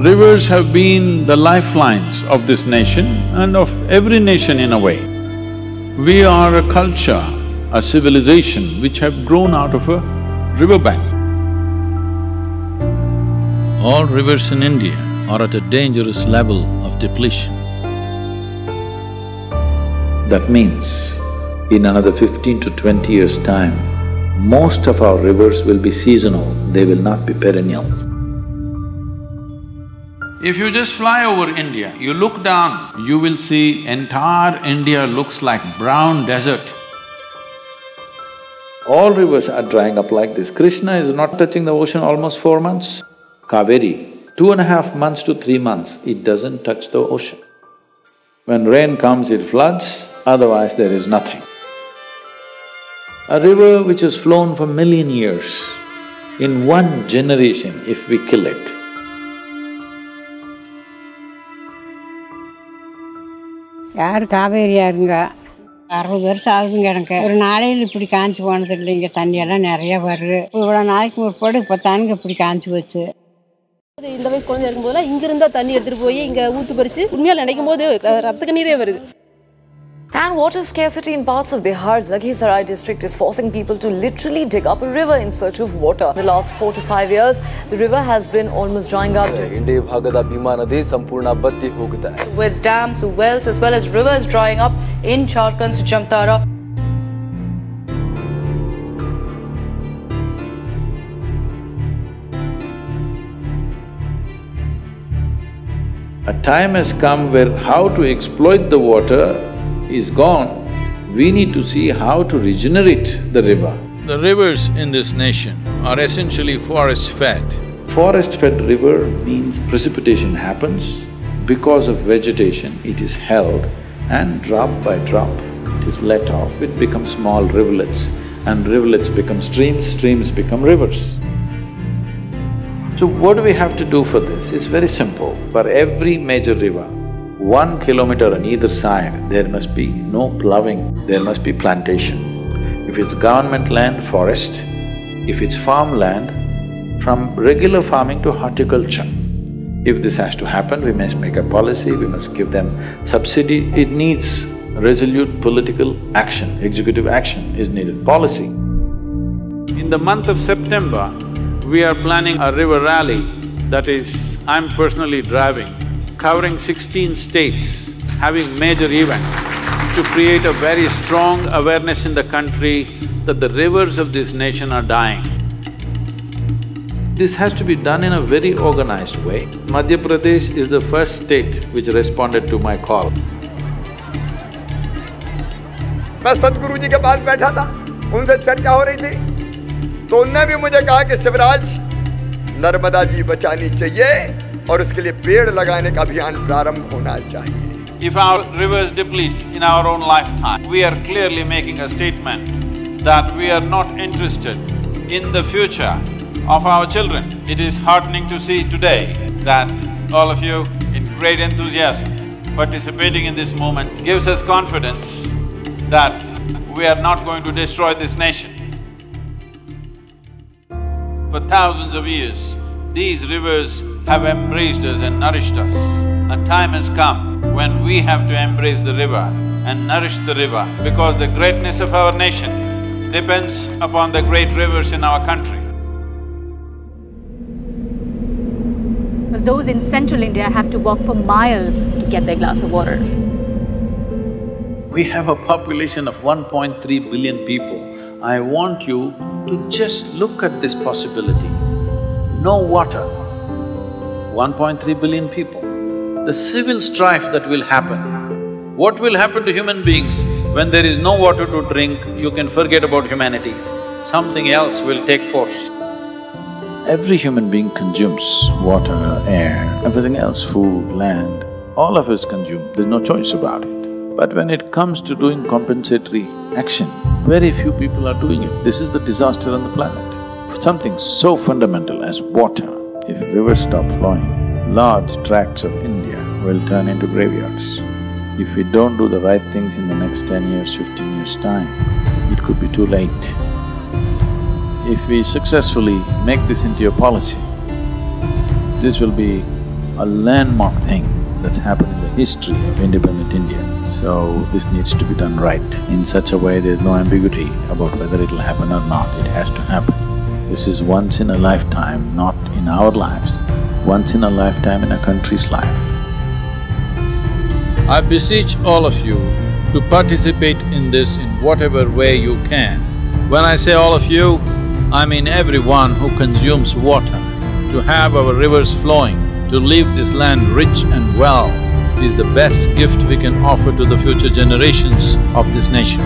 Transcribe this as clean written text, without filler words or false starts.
Rivers have been the lifelines of this nation and of every nation in a way. We are a culture, a civilization which have grown out of a riverbank. All rivers in India are at a dangerous level of depletion. That means, in another 15 to 20 years' time, most of our rivers will be seasonal, they will not be perennial. If you just fly over India, you look down, you will see entire India looks like brown desert. All rivers are drying up like this. Krishna is not touching the ocean almost 4 months. Kaveri, 2.5 months to 3 months, it doesn't touch the ocean. When rain comes, it floods, otherwise there is nothing. A river which has flown for 1,000,000 years, in one generation, if we kill it, யாரு காவேரியாருங்க 60 வருஷம் ஆகுதுங்க எனக்கு. ஒரு நாளையில் இப்படி காஞ்சி போனது இல்லைங்க. தண்ணியெல்லாம் நிறைய வருது. இவ்வளோ நாளைக்கு முற்பாடு இப்போ தானுங்க இப்படி காஞ்சி போச்சு. இந்த வயசு குழந்தை இருக்கும்போதெல்லாம் இங்கிருந்தா தண்ணி எடுத்துட்டு போய் இங்க ஊத்து பறிச்சு உண்மையால நினைக்கும் போது ரத்த கண்ணீரே வருது. And water scarcity in parts of Bihar's Lakhisarai district is forcing people to literally dig up a river in search of water. In the last 4 to 5 years, the river has been almost drying up. India bhagada bhima nadi sampurna batti hogta hai. With dams, wells as well as rivers drying up in Jharkhand's Jamtara. A time has come where how to exploit the water is gone. We need to see how to regenerate the river. The rivers in this nation are essentially forest-fed. Forest-fed river means precipitation happens. Because of vegetation, it is held and drop by drop, it is let off, it becomes small rivulets and rivulets become streams, streams become rivers. So what do we have to do for this? It's very simple. For every major river, 1 kilometer on either side, there must be no ploughing, there must be plantation. If it's government land, forest. If it's farmland, from regular farming to horticulture. If this has to happen, we must make a policy, we must give them subsidy. It needs resolute political action, executive action is needed, policy. In the month of September, we are planning a river rally, that is, I'm personally driving, covering 16 states, having major events to create a very strong awareness in the country that the rivers of this nation are dying. This has to be done in a very organized way. Madhya Pradesh is the first state which responded to my call. मैं सदगुरु जी के पास बैठा था, उनसे चर्चा हो रही थी, तो उनने भी मुझे कहा कि शिवराज, नर्मदा जी बचानी चाहिए और उसके लिए पेड़ लगाने का अभियान प्रारंभ होना चाहिए। If our rivers deplete in our own lifetime, we are clearly making a statement that we are not interested in the future of our children. It is heartening to see today that all of you, in great enthusiasm, participating in this movement gives us confidence that we are not going to destroy this nation. For thousands of years, these rivers have embraced us and nourished us. A time has come when we have to embrace the river and nourish the river, because the greatness of our nation depends upon the great rivers in our country. Well, those in central India have to walk for miles to get their glass of water. We have a population of 1.3 billion people. I want you to just look at this possibility. No water, 1.3 billion people. The civil strife that will happen. What will happen to human beings when there is no water to drink? You can forget about humanity. Something else will take force. Every human being consumes water, air, everything else, food, land, all of us consume, there's no choice about it. But when it comes to doing compensatory action, very few people are doing it. This is the disaster on the planet. Something so fundamental as water, if rivers stop flowing, large tracts of India will turn into graveyards. If we don't do the right things in the next 10 years, 15 years' time, it could be too late. If we successfully make this into a policy, this will be a landmark thing that's happened in the history of independent India. So this needs to be done right. In such a way, there's no ambiguity about whether it'll happen or not, it has to happen. This is once in a lifetime, not in our lives, once in a lifetime in a country's life. I beseech all of you to participate in this in whatever way you can. When I say all of you, I mean everyone who consumes water. To have our rivers flowing, to leave this land rich and well is the best gift we can offer to the future generations of this nation.